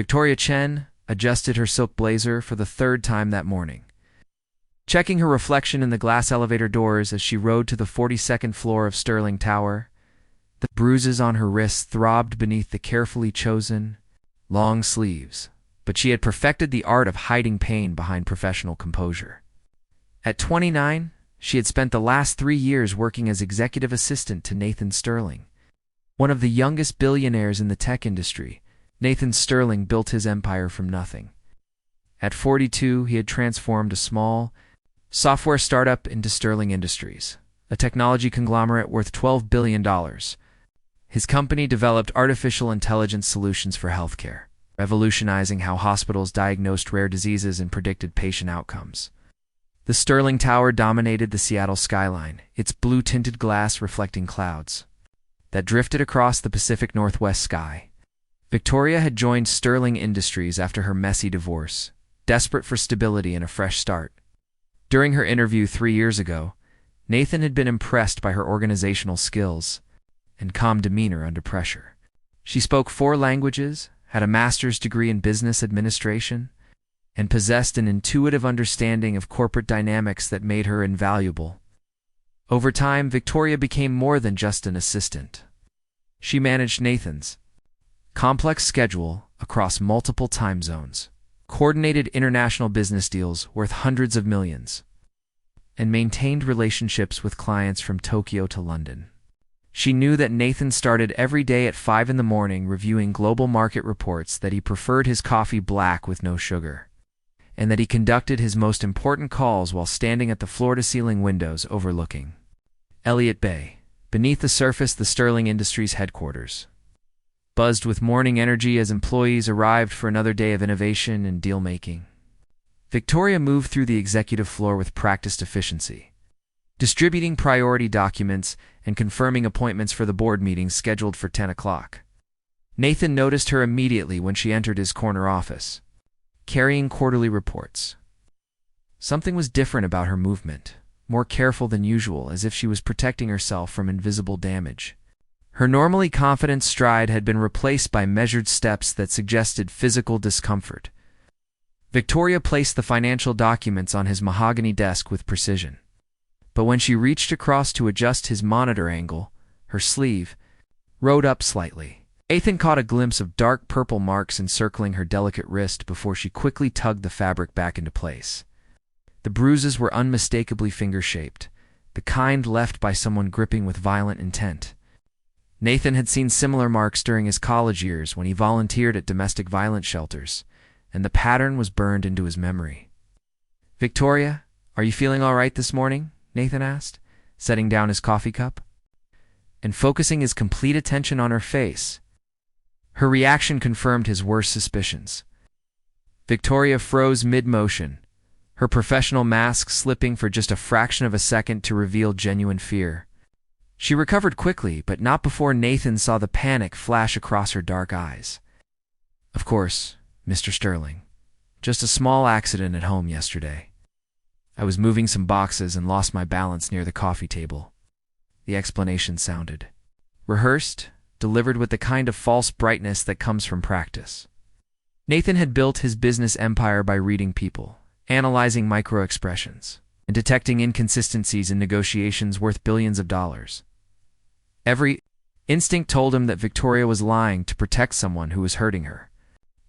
Victoria Chen adjusted her silk blazer for the third time that morning. Checking her reflection in the glass elevator doors as she rode to the 42nd floor of Sterling Tower, the bruises on her wrists throbbed beneath the carefully chosen, long sleeves, but she had perfected the art of hiding pain behind professional composure. At 29, she had spent the last 3 years working as executive assistant to Nathan Sterling. One of the youngest billionaires in the tech industry, Nathan Sterling built his empire from nothing. At 42, he had transformed a small software startup into Sterling Industries, a technology conglomerate worth $12 billion. His company developed artificial intelligence solutions for healthcare, revolutionizing how hospitals diagnosed rare diseases and predicted patient outcomes. The Sterling Tower dominated the Seattle skyline, its blue-tinted glass reflecting clouds that drifted across the Pacific Northwest sky. Victoria had joined Sterling Industries after her messy divorce, desperate for stability and a fresh start. During her interview 3 years ago, Nathan had been impressed by her organizational skills and calm demeanor under pressure. She spoke 4 languages, had a master's degree in business administration, and possessed an intuitive understanding of corporate dynamics that made her invaluable. Over time, Victoria became more than just an assistant. She managed Nathan's complex schedule across multiple time zones, coordinated international business deals worth hundreds of millions, and maintained relationships with clients from Tokyo to London. She knew that Nathan started every day at 5 in the morning reviewing global market reports, that he preferred his coffee black with no sugar, and that he conducted his most important calls while standing at the floor-to-ceiling windows overlooking Elliott Bay. Beneath the surface, the Sterling Industries headquarters buzzed with morning energy as employees arrived for another day of innovation and deal-making. Victoria moved through the executive floor with practiced efficiency, distributing priority documents and confirming appointments for the board meetings scheduled for 10 o'clock. Nathan noticed her immediately when she entered his corner office, carrying quarterly reports. Something was different about her movement, more careful than usual, as if she was protecting herself from invisible damage. Her normally confident stride had been replaced by measured steps that suggested physical discomfort. Victoria placed the financial documents on his mahogany desk with precision. But when she reached across to adjust his monitor angle, her sleeve rode up slightly. Nathan caught a glimpse of dark purple marks encircling her delicate wrist before she quickly tugged the fabric back into place. The bruises were unmistakably finger-shaped, the kind left by someone gripping with violent intent. Nathan had seen similar marks during his college years when he volunteered at domestic violence shelters, and the pattern was burned into his memory. "Victoria, are you feeling all right this morning?" Nathan asked, setting down his coffee cup and focusing his complete attention on her face. Her reaction confirmed his worst suspicions. Victoria froze mid-motion, her professional mask slipping for just a fraction of a second to reveal genuine fear. She recovered quickly, but not before Nathan saw the panic flash across her dark eyes. "Of course, Mr. Sterling. Just a small accident at home yesterday. I was moving some boxes and lost my balance near the coffee table." The explanation sounded rehearsed, delivered with the kind of false brightness that comes from practice. Nathan had built his business empire by reading people, analyzing micro-expressions, and detecting inconsistencies in negotiations worth billions of dollars. Every instinct told him that Victoria was lying to protect someone who was hurting her.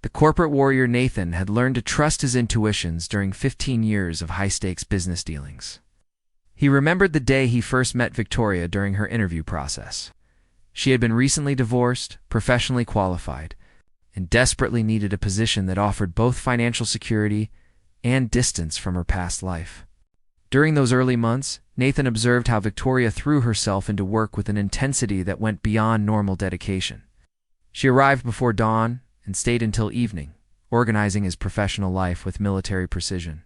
The corporate warrior Nathan had learned to trust his intuitions during 15 years of high-stakes business dealings. He remembered the day he first met Victoria during her interview process. She had been recently divorced, professionally qualified, and desperately needed a position that offered both financial security and distance from her past life. During those early months, Nathan observed how Victoria threw herself into work with an intensity that went beyond normal dedication. She arrived before dawn and stayed until evening, organizing his professional life with military precision.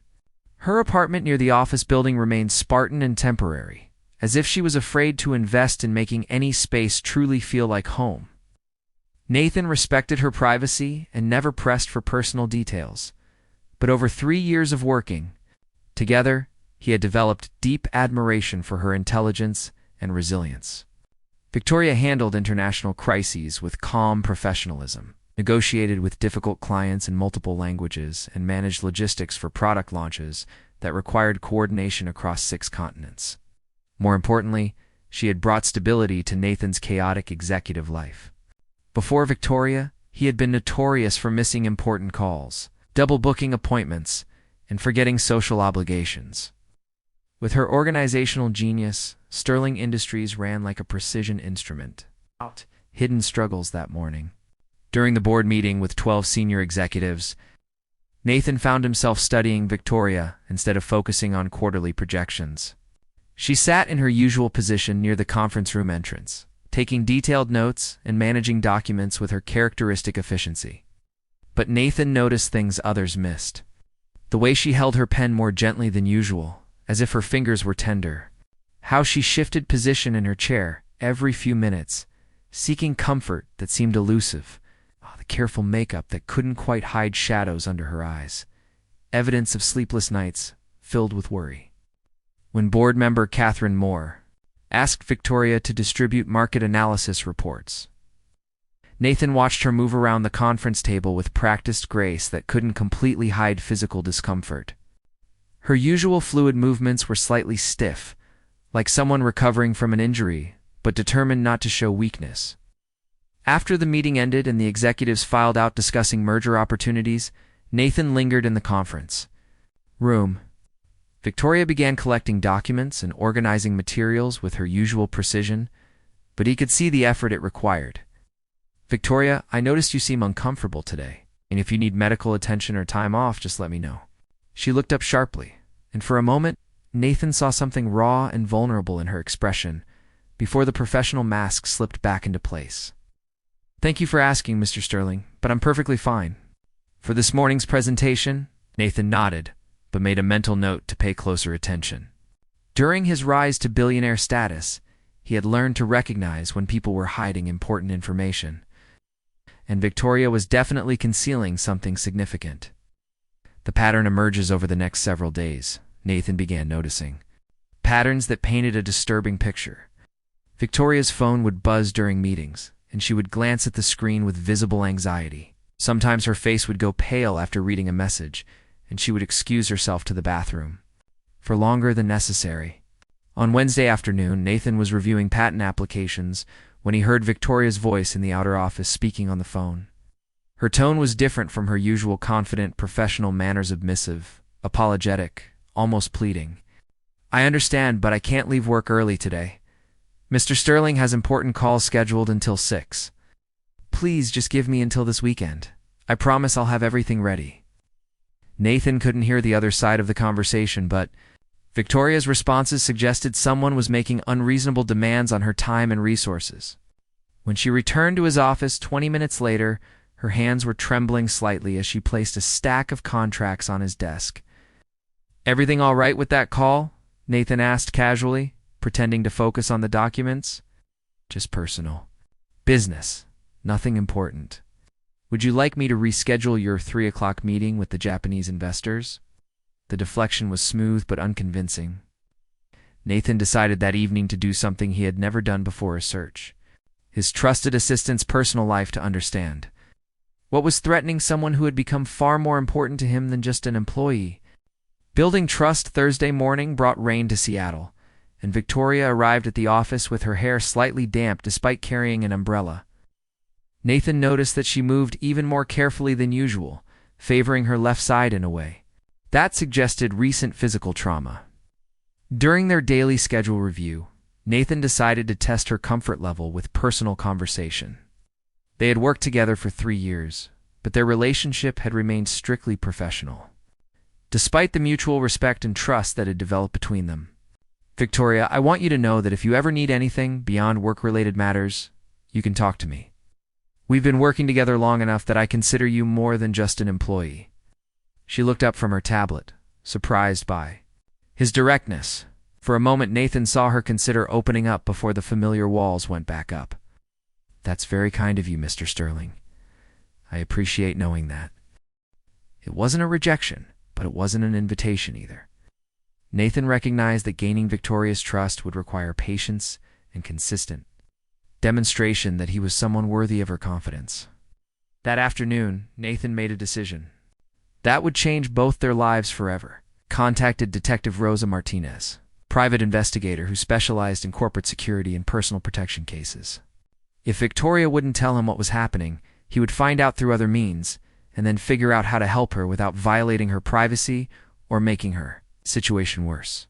Her apartment near the office building remained Spartan and temporary, as if she was afraid to invest in making any space truly feel like home. Nathan respected her privacy and never pressed for personal details, but over 3 years of working together, he had developed deep admiration for her intelligence and resilience. Victoria handled international crises with calm professionalism, negotiated with difficult clients in multiple languages, and managed logistics for product launches that required coordination across 6 continents. More importantly, she had brought stability to Nathan's chaotic executive life. Before Victoria, he had been notorious for missing important calls, double booking appointments, and forgetting social obligations. With her organizational genius, Sterling Industries ran like a precision instrument. Hidden struggles that morning. During the board meeting with 12 senior executives, Nathan found himself studying Victoria instead of focusing on quarterly projections. She sat in her usual position near the conference room entrance, taking detailed notes and managing documents with her characteristic efficiency. But Nathan noticed things others missed. The way she held her pen more gently than usual, as if her fingers were tender. How she shifted position in her chair every few minutes, seeking comfort that seemed elusive. The careful makeup that couldn't quite hide shadows under her eyes. Evidence of sleepless nights filled with worry. When board member Catherine Moore asked Victoria to distribute market analysis reports, Nathan watched her move around the conference table with practiced grace that couldn't completely hide physical discomfort. Her usual fluid movements were slightly stiff, like someone recovering from an injury, but determined not to show weakness. After the meeting ended and the executives filed out discussing merger opportunities, Nathan lingered in the conference room. Victoria began collecting documents and organizing materials with her usual precision, but he could see the effort it required. "Victoria, I noticed you seem uncomfortable today, and if you need medical attention or time off, just let me know." She looked up sharply, and for a moment, Nathan saw something raw and vulnerable in her expression before the professional mask slipped back into place. "Thank you for asking, Mr. Sterling, but I'm perfectly fine." For this morning's presentation, Nathan nodded, but made a mental note to pay closer attention. During his rise to billionaire status, he had learned to recognize when people were hiding important information, and Victoria was definitely concealing something significant. The pattern emerges over the next several days, Nathan began noticing. Patterns that painted a disturbing picture. Victoria's phone would buzz during meetings, and she would glance at the screen with visible anxiety. Sometimes her face would go pale after reading a message, and she would excuse herself to the bathroom for longer than necessary. On Wednesday afternoon, Nathan was reviewing patent applications when he heard Victoria's voice in the outer office speaking on the phone. Her tone was different from her usual confident, professional manners, submissive, apologetic, almost pleading. "I understand, but I can't leave work early today. Mr. Sterling has important calls scheduled until 6. Please just give me until this weekend. I promise I'll have everything ready." Nathan couldn't hear the other side of the conversation, but Victoria's responses suggested someone was making unreasonable demands on her time and resources. When she returned to his office 20 minutes later, her hands were trembling slightly as she placed a stack of contracts on his desk. "Everything all right with that call?" Nathan asked casually, pretending to focus on the documents. "Just personal. Business. Nothing important. Would you like me to reschedule your 3 o'clock meeting with the Japanese investors?" The deflection was smooth but unconvincing. Nathan decided that evening to do something he had never done before: a search. His trusted assistant's personal life to understand what was threatening someone who had become far more important to him than just an employee. Building trust. Thursday morning brought rain to Seattle, and Victoria arrived at the office with her hair slightly damp despite carrying an umbrella. Nathan noticed that she moved even more carefully than usual, favoring her left side in a way that suggested recent physical trauma. During their daily schedule review, Nathan decided to test her comfort level with personal conversation. They had worked together for 3 years, but their relationship had remained strictly professional, despite the mutual respect and trust that had developed between them. "Victoria, I want you to know that if you ever need anything beyond work-related matters, you can talk to me. We've been working together long enough that I consider you more than just an employee." She looked up from her tablet, surprised by his directness. For a moment, Nathan saw her consider opening up before the familiar walls went back up. "That's very kind of you, Mr. Sterling. I appreciate knowing that." It wasn't a rejection, but it wasn't an invitation either. Nathan recognized that gaining Victoria's trust would require patience and consistent demonstration that he was someone worthy of her confidence. That afternoon, Nathan made a decision. That would change both their lives forever. Contacted Detective Rosa Martinez, private investigator who specialized in corporate security and personal protection cases. If Victoria wouldn't tell him what was happening, he would find out through other means, and then figure out how to help her without violating her privacy or making her situation worse.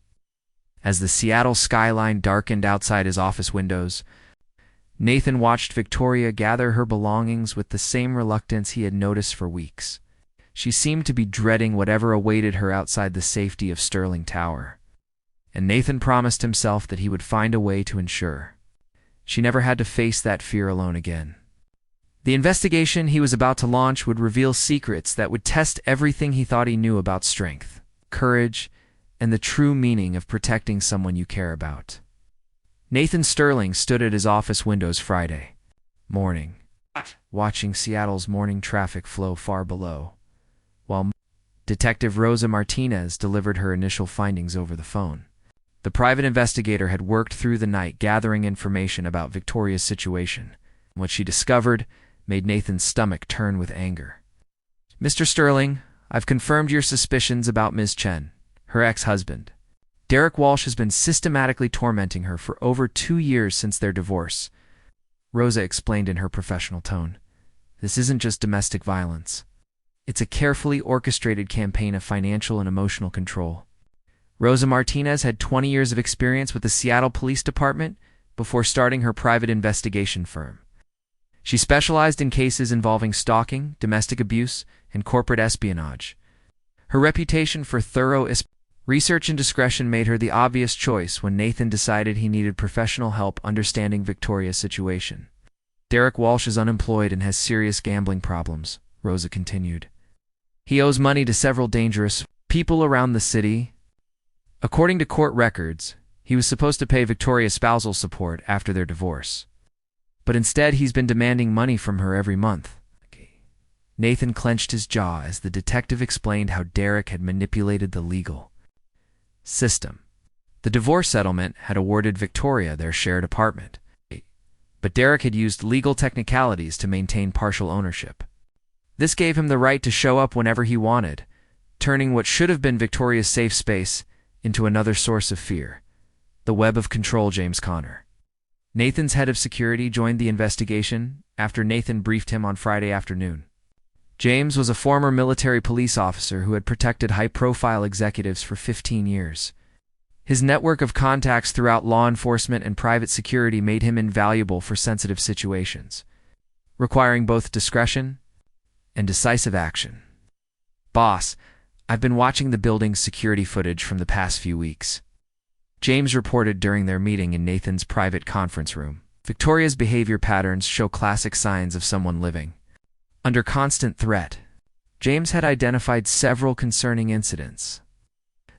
As the Seattle skyline darkened outside his office windows, Nathan watched Victoria gather her belongings with the same reluctance he had noticed for weeks. She seemed to be dreading whatever awaited her outside the safety of Sterling Tower, and Nathan promised himself that he would find a way to ensure she never had to face that fear alone again. The investigation he was about to launch would reveal secrets that would test everything he thought he knew about strength, courage, and the true meaning of protecting someone you care about. Nathan Sterling stood at his office windows Friday morning, watching Seattle's morning traffic flow far below, while Detective Rosa Martinez delivered her initial findings over the phone. The private investigator had worked through the night gathering information about Victoria's situation. What she discovered made Nathan's stomach turn with anger. "Mr. Sterling, I've confirmed your suspicions about Ms. Chen, her ex-husband. Derek Walsh has been systematically tormenting her for over 2 years since their divorce," Rosa explained in her professional tone. "This isn't just domestic violence. It's a carefully orchestrated campaign of financial and emotional control." Rosa Martinez had 20 years of experience with the Seattle Police Department before starting her private investigation firm. She specialized in cases involving stalking, domestic abuse, and corporate espionage. Her reputation for thorough research and discretion made her the obvious choice when Nathan decided he needed professional help understanding Victoria's situation. "Derek Walsh is unemployed and has serious gambling problems," Rosa continued. "He owes money to several dangerous people around the city. According to court records, he was supposed to pay Victoria's spousal support after their divorce, but instead he's been demanding money from her every month." Nathan clenched his jaw as the detective explained how Derek had manipulated the legal system. The divorce settlement had awarded Victoria their shared apartment, but Derek had used legal technicalities to maintain partial ownership. This gave him the right to show up whenever he wanted, turning what should have been Victoria's safe space into another source of fear: the web of control. James Connor, Nathan's head of security, joined the investigation after Nathan briefed him on Friday afternoon. James was a former military police officer who had protected high-profile executives for 15 years. His network of contacts throughout law enforcement and private security made him invaluable for sensitive situations, requiring both discretion and decisive action. "Boss, I've been watching the building's security footage from the past few weeks," James reported during their meeting in Nathan's private conference room. "Victoria's behavior patterns show classic signs of someone living under constant threat." James had identified several concerning incidents.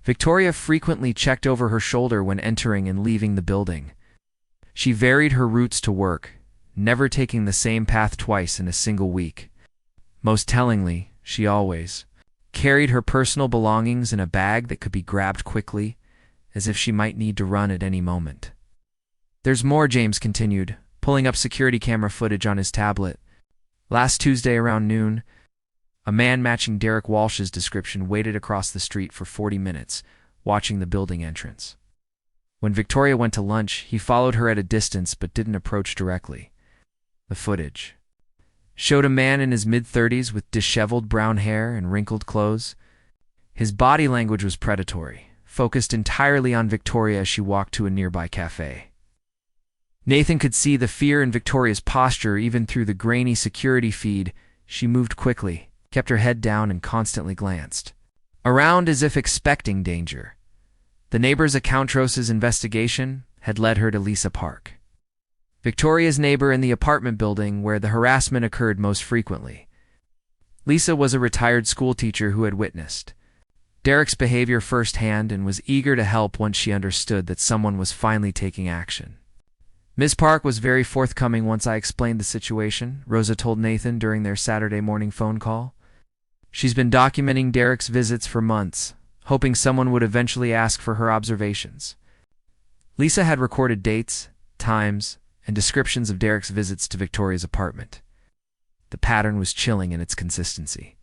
Victoria frequently checked over her shoulder when entering and leaving the building. She varied her routes to work, never taking the same path twice in a single week. Most tellingly, she always carried her personal belongings in a bag that could be grabbed quickly, as if she might need to run at any moment. "There's more," James continued, pulling up security camera footage on his tablet. "Last Tuesday around noon, a man matching Derek Walsh's description waited across the street for 40 minutes, watching the building entrance. When Victoria went to lunch, he followed her at a distance but didn't approach directly." The footage showed a man in his mid-30s with disheveled brown hair and wrinkled clothes. His body language was predatory, focused entirely on Victoria as she walked to a nearby cafe. Nathan could see the fear in Victoria's posture even through the grainy security feed. She moved quickly, kept her head down, and constantly glanced around as if expecting danger. The neighbors at Countros's investigation had led her to Lisa Park, Victoria's neighbor in the apartment building where the harassment occurred most frequently. Lisa was a retired schoolteacher who had witnessed Derek's behavior firsthand and was eager to help once she understood that someone was finally taking action. "Ms. Park was very forthcoming once I explained the situation," Rosa told Nathan during their Saturday morning phone call. "She's been documenting Derek's visits for months, hoping someone would eventually ask for her observations." Lisa had recorded dates, times, and descriptions of Derek's visits to Victoria's apartment. The pattern was chilling in its consistency.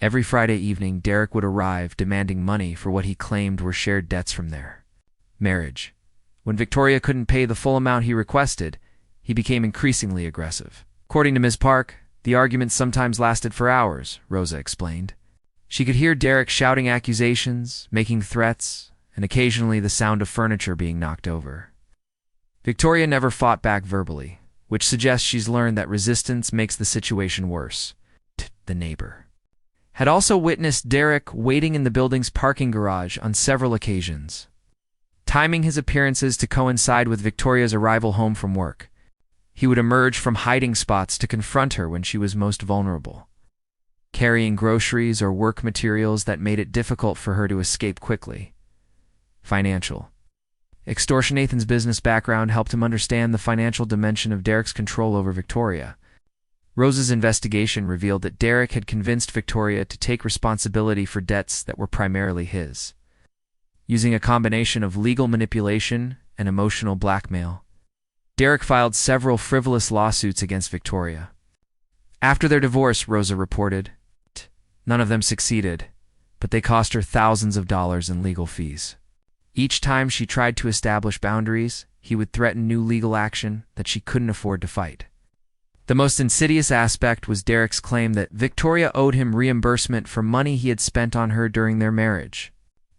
Every Friday evening, Derek would arrive demanding money for what he claimed were shared debts from their marriage. When Victoria couldn't pay the full amount he requested, he became increasingly aggressive. According to Ms. Park, the arguments sometimes lasted for hours, Rosa explained. She could hear Derek shouting accusations, making threats, and occasionally the sound of furniture being knocked over. Victoria never fought back verbally, which suggests she's learned that resistance makes the situation worse. The neighbor had also witnessed Derek waiting in the building's parking garage on several occasions, timing his appearances to coincide with Victoria's arrival home from work. He would emerge from hiding spots to confront her when she was most vulnerable, carrying groceries or work materials that made it difficult for her to escape quickly. Financial extortion. Nathan's business background helped him understand the financial dimension of Derek's control over Victoria. Rose's investigation revealed that Derek had convinced Victoria to take responsibility for debts that were primarily his. Using a combination of legal manipulation and emotional blackmail, Derek filed several frivolous lawsuits against Victoria. After their divorce, Rosa reported, none of them succeeded, but they cost her thousands of dollars in legal fees. Each time she tried to establish boundaries, he would threaten new legal action that she couldn't afford to fight. The most insidious aspect was Derek's claim that Victoria owed him reimbursement for money he had spent on her during their marriage.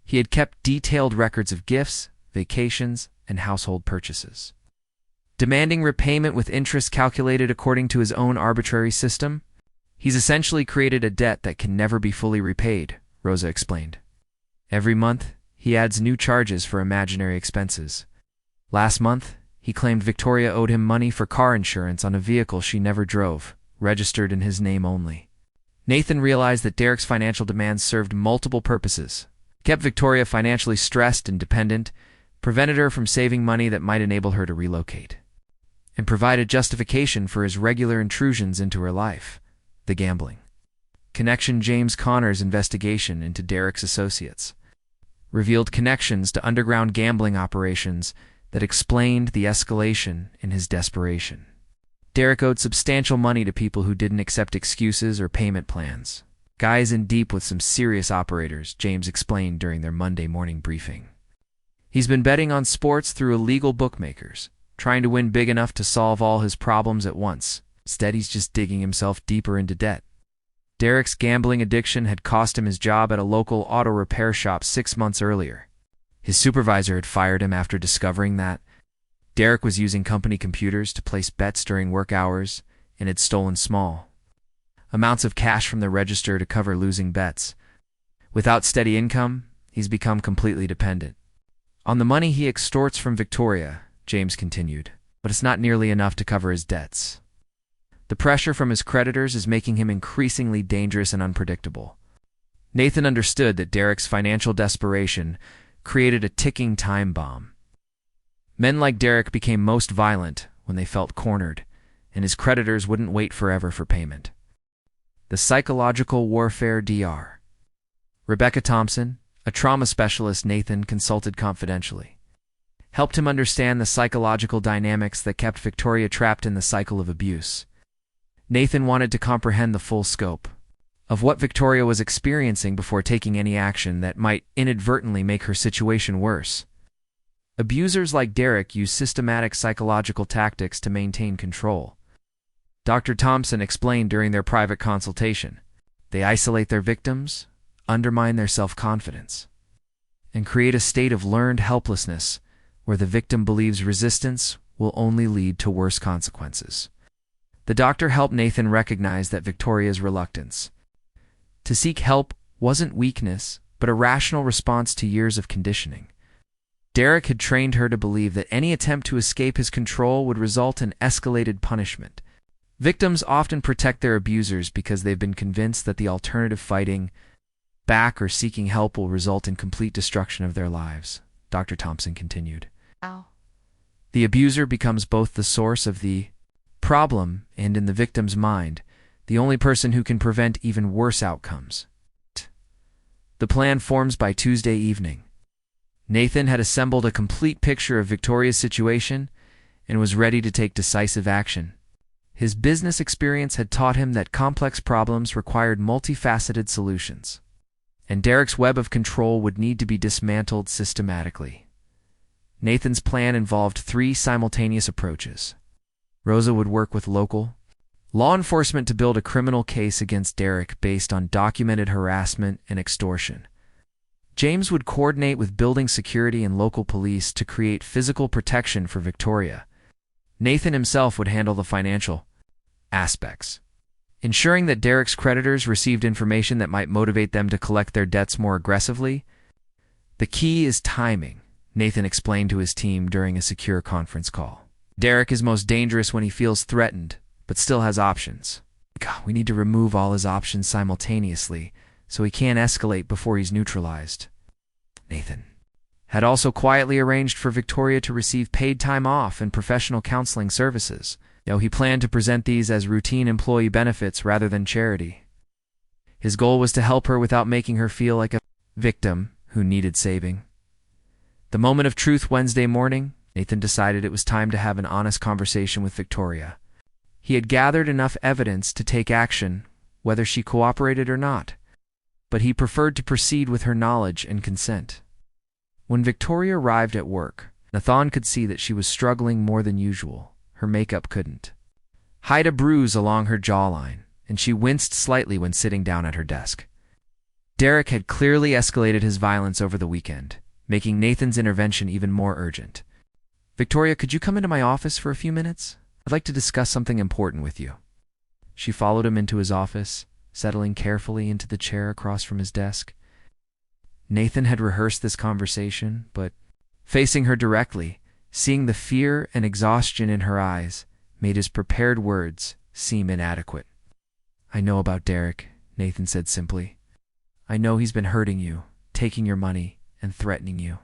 He had kept detailed records of gifts, vacations, and household purchases, demanding repayment with interest calculated according to his own arbitrary system. He's essentially created a debt that can never be fully repaid, Rosa explained. Every month, he adds new charges for imaginary expenses. Last month, he claimed Victoria owed him money for car insurance on a vehicle she never drove, registered in his name only. Nathan realized that Derek's financial demands served multiple purposes, kept Victoria financially stressed and dependent, prevented her from saving money that might enable her to relocate, and provided justification for his regular intrusions into her life, the gambling connection. James Connor's investigation into Derek's associates revealed connections to underground gambling operations that explained the escalation in his desperation. Derek owed substantial money to people who didn't accept excuses or payment plans. Guys in deep with some serious operators, James explained during their Monday morning briefing. He's been betting on sports through illegal bookmakers, trying to win big enough to solve all his problems at once. Instead, he's just digging himself deeper into debt. Derek's gambling addiction had cost him his job at a local auto repair shop 6 months earlier. His supervisor had fired him after discovering that Derek was using company computers to place bets during work hours and had stolen small amounts of cash from the register to cover losing bets. Without steady income, he's become completely dependent on the money he extorts from Victoria, James continued, but it's not nearly enough to cover his debts. The pressure from his creditors is making him increasingly dangerous and unpredictable. Nathan understood that Derek's financial desperation created a ticking time bomb. Men like Derek became most violent when they felt cornered, and his creditors wouldn't wait forever for payment. The psychological warfare. Dr. Rebecca Thompson, a trauma specialist Nathan consulted confidentially, helped him understand the psychological dynamics that kept Victoria trapped in the cycle of abuse. Nathan wanted to comprehend the full scope of what Victoria was experiencing before taking any action that might inadvertently make her situation worse. Abusers like Derek use systematic psychological tactics to maintain control. Dr. Thompson explained during their private consultation. They isolate their victims, undermine their self-confidence, and create a state of learned helplessness where the victim believes resistance will only lead to worse consequences. The doctor helped Nathan recognize that Victoria's reluctance to seek help wasn't weakness, but a rational response to years of conditioning. Derek had trained her to believe that any attempt to escape his control would result in escalated punishment. Victims often protect their abusers because they've been convinced that the alternative, fighting back or seeking help, will result in complete destruction of their lives, Dr. Thompson continued. Ow. The abuser becomes both the source of the problem and, in the victim's mind, the only person who can prevent even worse outcomes. The plan forms by Tuesday evening. Nathan had assembled a complete picture of Victoria's situation and was ready to take decisive action. His business experience had taught him that complex problems required multifaceted solutions, and Derek's web of control would need to be dismantled systematically. Nathan's plan involved 3 simultaneous approaches. Rosa would work with local law enforcement to build a criminal case against Derek based on documented harassment and extortion. James would coordinate with building security and local police to create physical protection for Victoria. Nathan himself would handle the financial aspects, ensuring that Derek's creditors received information that might motivate them to collect their debts more aggressively. The key is timing, Nathan explained to his team during a secure conference call. Derek is most dangerous when he feels threatened, but still has options. God, we need to remove all his options simultaneously, so he can't escalate before he's neutralized. Nathan had also quietly arranged for Victoria to receive paid time off and professional counseling services, though he planned to present these as routine employee benefits rather than charity. His goal was to help her without making her feel like a victim who needed saving. The moment of truth Wednesday morning, Nathan decided it was time to have an honest conversation with Victoria. He had gathered enough evidence to take action, whether she cooperated or not, but he preferred to proceed with her knowledge and consent. When Victoria arrived at work, Nathan could see that she was struggling more than usual. Her makeup couldn't hide a bruise along her jawline, and she winced slightly when sitting down at her desk. Derek had clearly escalated his violence over the weekend, making Nathan's intervention even more urgent. "Victoria, could you come into my office for a few minutes? I'd like to discuss something important with you." She followed him into his office, settling carefully into the chair across from his desk. Nathan had rehearsed this conversation, but facing her directly, seeing the fear and exhaustion in her eyes, made his prepared words seem inadequate. "I know about Derek," Nathan said simply. "I know he's been hurting you, taking your money, and threatening you.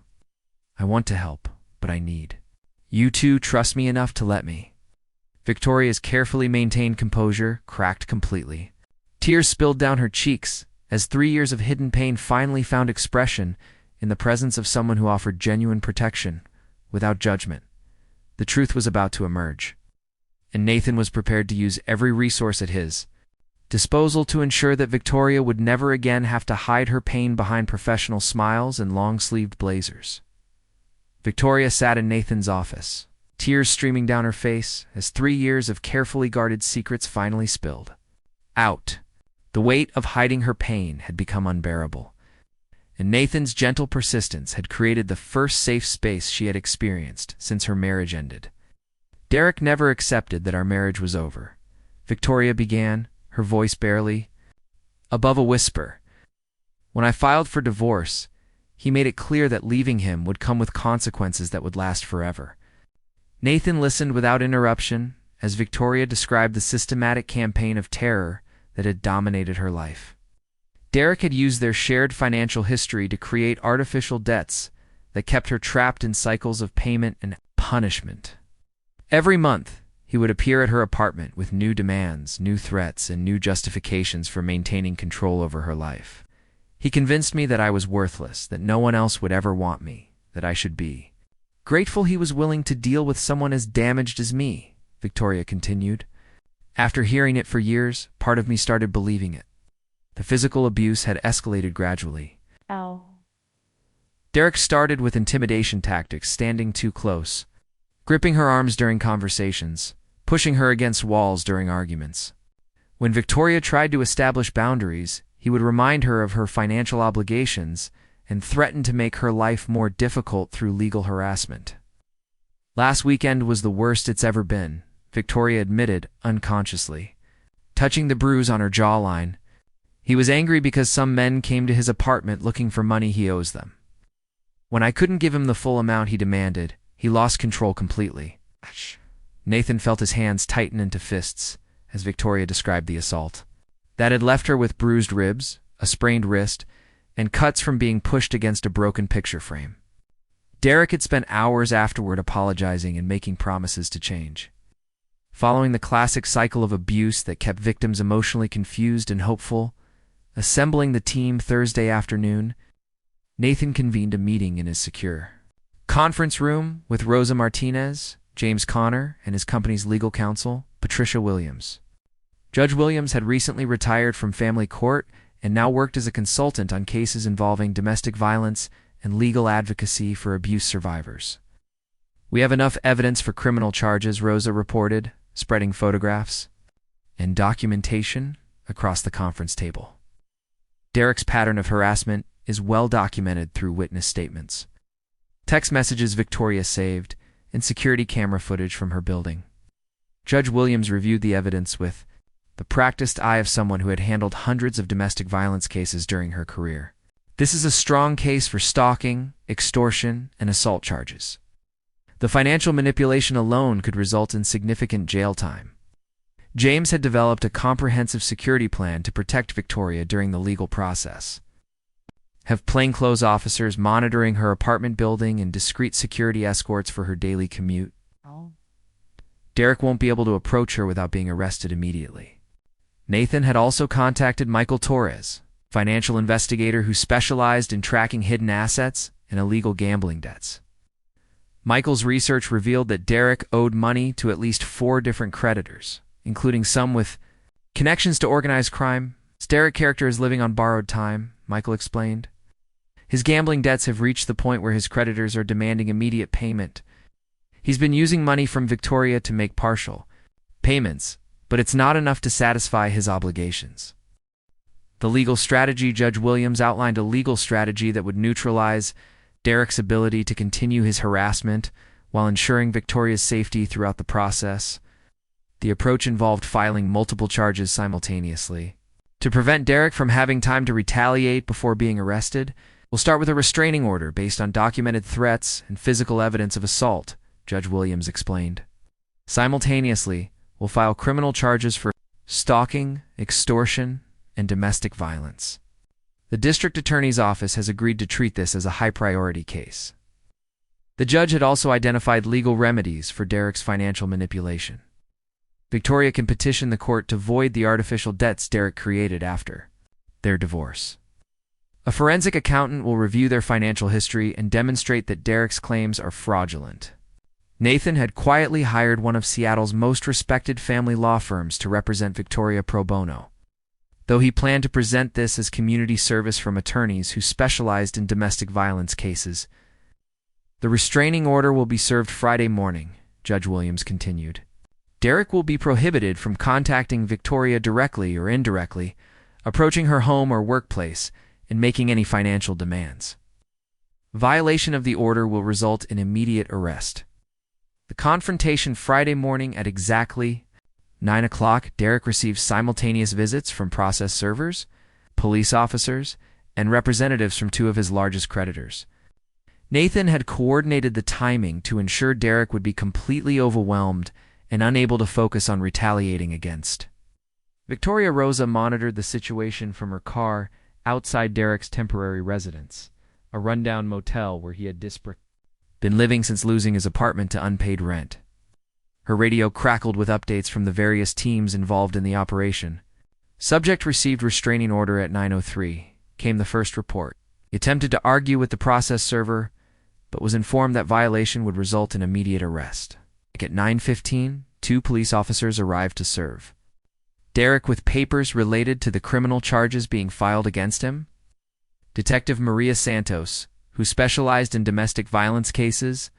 I want to help, but I need you to trust me enough to let me." Victoria's carefully maintained composure cracked completely. Tears spilled down her cheeks as 3 years of hidden pain finally found expression in the presence of someone who offered genuine protection, without judgment. The truth was about to emerge, and Nathan was prepared to use every resource at his disposal to ensure that Victoria would never again have to hide her pain behind professional smiles and long-sleeved blazers. Victoria sat in Nathan's office, tears streaming down her face as 3 years of carefully guarded secrets finally spilled out. The weight of hiding her pain had become unbearable, and Nathan's gentle persistence had created the first safe space she had experienced since her marriage ended. "Derek never accepted that our marriage was over," Victoria began, her voice barely above a whisper. "When I filed for divorce, he made it clear that leaving him would come with consequences that would last forever." Nathan listened without interruption as Victoria described the systematic campaign of terror that had dominated her life. Derek had used their shared financial history to create artificial debts that kept her trapped in cycles of payment and punishment. Every month, he would appear at her apartment with new demands, new threats, and new justifications for maintaining control over her life. "He convinced me that I was worthless, that no one else would ever want me, that I should be grateful he was willing to deal with someone as damaged as me," Victoria continued. "After hearing it for years, part of me started believing it." The physical abuse had escalated gradually. Ow. Derek started with intimidation tactics, standing too close, gripping her arms during conversations, pushing her against walls during arguments. When Victoria tried to establish boundaries, he would remind her of her financial obligations and threaten to make her life more difficult through legal harassment. "Last weekend was the worst it's ever been," Victoria admitted unconsciously, touching the bruise on her jawline. "He was angry because some men came to his apartment looking for money he owes them. When I couldn't give him the full amount he demanded, he lost control completely." Nathan felt his hands tighten into fists as Victoria described the assault. That had left her with bruised ribs, a sprained wrist, and cuts from being pushed against a broken picture frame. Derek had spent hours afterward apologizing and making promises to change. Following the classic cycle of abuse that kept victims emotionally confused and hopeful, assembling the team Thursday afternoon, Nathan convened a meeting in his secure conference room with Rosa Martinez, James Connor, and his company's legal counsel, Patricia Williams. Judge Williams had recently retired from family court and now worked as a consultant on cases involving domestic violence and legal advocacy for abuse survivors. "We have enough evidence for criminal charges," Rosa reported, spreading photographs and documentation across the conference table. Derek's pattern of harassment is well documented through witness statements, text messages Victoria saved, and security camera footage from her building. Judge Williams reviewed the evidence with the practiced eye of someone who had handled hundreds of domestic violence cases during her career. "This is a strong case for stalking, extortion, and assault charges. The financial manipulation alone could result in significant jail time." James had developed a comprehensive security plan to protect Victoria during the legal process. Have plainclothes officers monitoring her apartment building and discreet security escorts for her daily commute. Derek won't be able to approach her without being arrested immediately. Nathan had also contacted Michael Torres, financial investigator who specialized in tracking hidden assets and illegal gambling debts. Michael's research revealed that Derek owed money to at least 4 different creditors, including some with connections to organized crime. Derek's character is living on borrowed time, Michael explained. His gambling debts have reached the point where his creditors are demanding immediate payment. He's been using money from Victoria to make partial payments, but it's not enough to satisfy his obligations. The legal strategy: Judge Williams outlined a legal strategy that would neutralize Derek's ability to continue his harassment while ensuring Victoria's safety throughout the process. The approach involved filing multiple charges simultaneously. To prevent Derek from having time to retaliate before being arrested, we'll start with a restraining order based on documented threats and physical evidence of assault, Judge Williams explained. Simultaneously, we'll file criminal charges for stalking, extortion, and domestic violence. The district attorney's office has agreed to treat this as a high-priority case. The judge had also identified legal remedies for Derek's financial manipulation. Victoria can petition the court to void the artificial debts Derek created after their divorce. A forensic accountant will review their financial history and demonstrate that Derek's claims are fraudulent. Nathan had quietly hired one of Seattle's most respected family law firms to represent Victoria pro bono, though he planned to present this as community service from attorneys who specialized in domestic violence cases. The restraining order will be served Friday morning, Judge Williams continued. Derek will be prohibited from contacting Victoria directly or indirectly, approaching her home or workplace, and making any financial demands. Violation of the order will result in immediate arrest. The confrontation Friday morning at exactly 9 o'clock, Derek received simultaneous visits from process servers, police officers, and representatives from 2 of his largest creditors. Nathan had coordinated the timing to ensure Derek would be completely overwhelmed and unable to focus on retaliating against. Victoria Rosa monitored the situation from her car outside Derek's temporary residence, a rundown motel where he had been living since losing his apartment to unpaid rent. Her radio crackled with updates from the various teams involved in the operation. Subject received restraining order at 9:03, came the first report. He attempted to argue with the process server, but was informed that violation would result in immediate arrest. At 9:15, 2 police officers arrived to serve Derek with papers related to the criminal charges being filed against him. Detective Maria Santos, who specialized in domestic violence cases,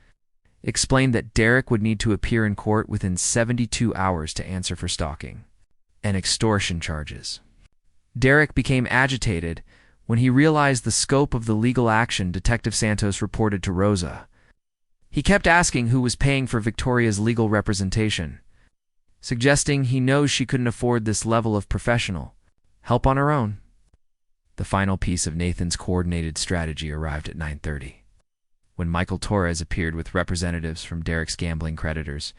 explained that Derek would need to appear in court within 72 hours to answer for stalking and extortion charges. Derek became agitated when he realized the scope of the legal action, Detective Santos reported to Rosa. He kept asking who was paying for Victoria's legal representation, suggesting he knows she couldn't afford this level of professional help on her own. The final piece of Nathan's coordinated strategy arrived at 9:30, when Michael Torres appeared with representatives from Derek's gambling creditors.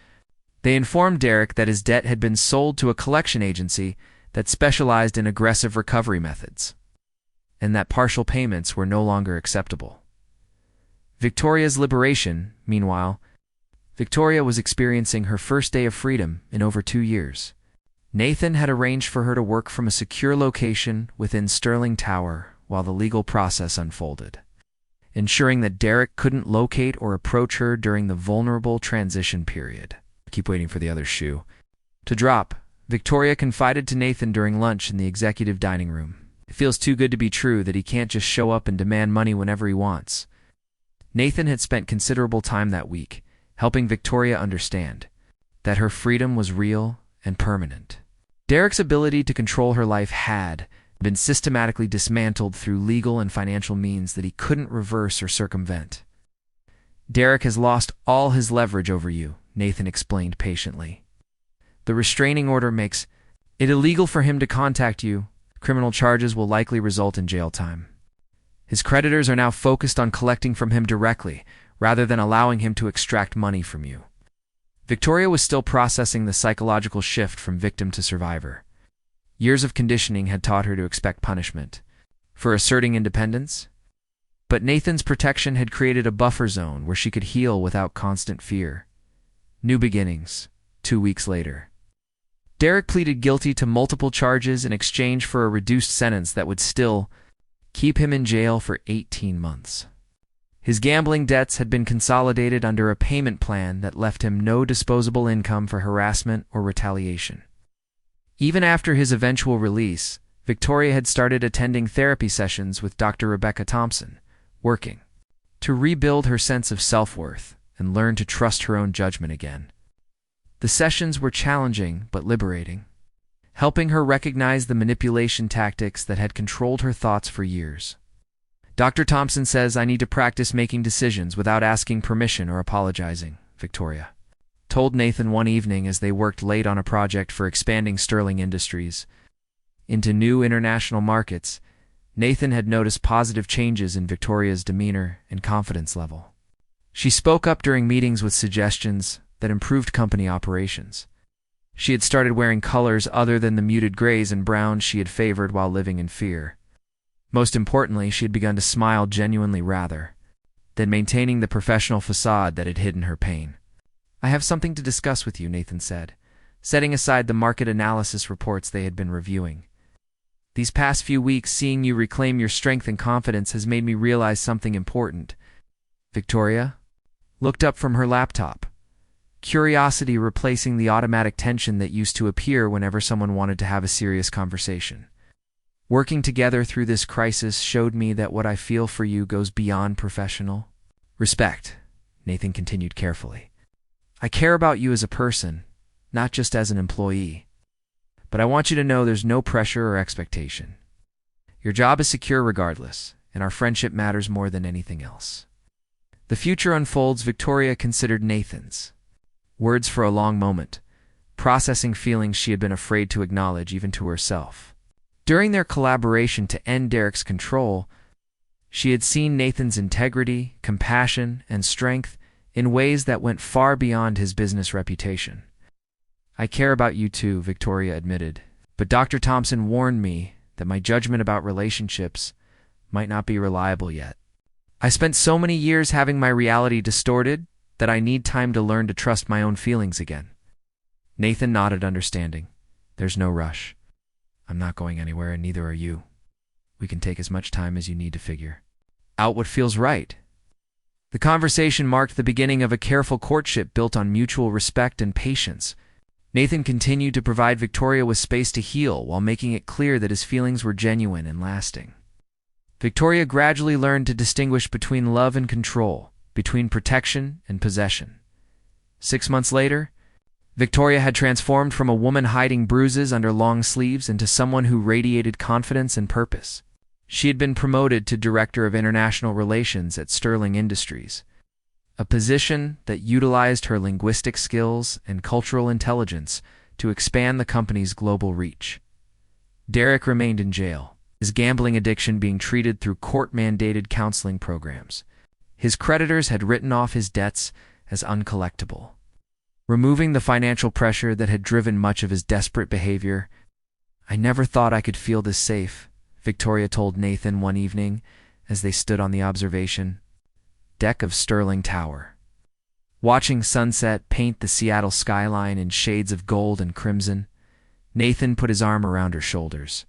They informed Derek that his debt had been sold to a collection agency that specialized in aggressive recovery methods, and that partial payments were no longer acceptable. Victoria's liberation, meanwhile, Victoria was experiencing her first day of freedom in over 2 years. Nathan had arranged for her to work from a secure location within Sterling Tower while the legal process unfolded, ensuring that Derek couldn't locate or approach her during the vulnerable transition period. Keep waiting for the other shoe. to drop, Victoria confided to Nathan during lunch in the executive dining room. It feels too good to be true that he can't just show up and demand money whenever he wants. Nathan had spent considerable time that week, helping Victoria understand that her freedom was real and permanent. Derek's ability to control her life had been systematically dismantled through legal and financial means that he couldn't reverse or circumvent. Derek has lost all his leverage over you, Nathan explained patiently. The restraining order makes it illegal for him to contact you. Criminal charges will likely result in jail time. His creditors are now focused on collecting from him directly, rather than allowing him to extract money from you. Victoria was still processing the psychological shift from victim to survivor. Years of conditioning had taught her to expect punishment for asserting independence, but Nathan's protection had created a buffer zone where she could heal without constant fear. New beginnings, 2 weeks later. Derek pleaded guilty to multiple charges in exchange for a reduced sentence that would still keep him in jail for 18 months. His gambling debts had been consolidated under a payment plan that left him no disposable income for harassment or retaliation. Even after his eventual release, Victoria had started attending therapy sessions with Dr. Rebecca Thompson, working to rebuild her sense of self-worth and learn to trust her own judgment again. The sessions were challenging but liberating, helping her recognize the manipulation tactics that had controlled her thoughts for years. Dr. Thompson says I need to practice making decisions without asking permission or apologizing, Victoria told Nathan one evening as they worked late on a project for expanding Sterling Industries into new international markets. Nathan had noticed positive changes in Victoria's demeanor and confidence level. She spoke up during meetings with suggestions that improved company operations. She had started wearing colors other than the muted grays and browns she had favored while living in fear. Most importantly, she had begun to smile genuinely rather than maintaining the professional facade that had hidden her pain. I have something to discuss with you, Nathan said, setting aside the market analysis reports they had been reviewing. These past few weeks, seeing you reclaim your strength and confidence has made me realize something important. Victoria looked up from her laptop, curiosity replacing the automatic tension that used to appear whenever someone wanted to have a serious conversation. Working together through this crisis showed me that what I feel for you goes beyond professional respect, Nathan continued carefully. I care about you as a person, not just as an employee. But I want you to know there's no pressure or expectation. Your job is secure regardless, and our friendship matters more than anything else. The future unfolds, Victoria considered Nathan's words for a long moment, processing feelings she had been afraid to acknowledge even to herself. During their collaboration to end Derek's control, she had seen Nathan's integrity, compassion, and strength in ways that went far beyond his business reputation. I care about you too, Victoria admitted, but Dr. Thompson warned me that my judgment about relationships might not be reliable yet. I spent so many years having my reality distorted that I need time to learn to trust my own feelings again. Nathan nodded, understanding. There's no rush. I'm not going anywhere, and neither are you. We can take as much time as you need to figure out what feels right. The conversation marked the beginning of a careful courtship built on mutual respect and patience. Nathan continued to provide Victoria with space to heal while making it clear that his feelings were genuine and lasting. Victoria gradually learned to distinguish between love and control, between protection and possession. 6 months later, Victoria had transformed from a woman hiding bruises under long sleeves into someone who radiated confidence and purpose. She had been promoted to Director of International Relations at Sterling Industries, a position that utilized her linguistic skills and cultural intelligence to expand the company's global reach. Derek remained in jail, his gambling addiction being treated through court-mandated counseling programs. His creditors had written off his debts as uncollectible, removing the financial pressure that had driven much of his desperate behavior. I never thought I could feel this safe, Victoria told Nathan one evening as they stood on the observation deck of Sterling Tower, watching sunset paint the Seattle skyline in shades of gold and crimson. Nathan put his arm around her shoulders,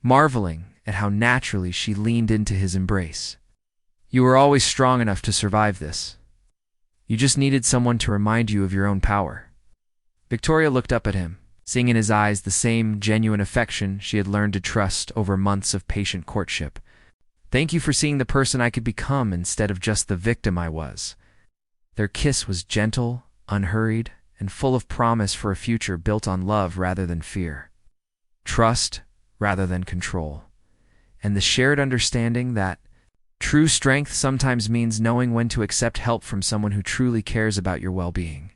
marveling at how naturally she leaned into his embrace. You were always strong enough to survive this. You just needed someone to remind you of your own power. Victoria looked up at him, seeing in his eyes the same genuine affection she had learned to trust over months of patient courtship. "Thank you for seeing the person I could become instead of just the victim I was." Their kiss was gentle, unhurried, and full of promise for a future built on love rather than fear, trust rather than control, and the shared understanding that true strength sometimes means knowing when to accept help from someone who truly cares about your well-being.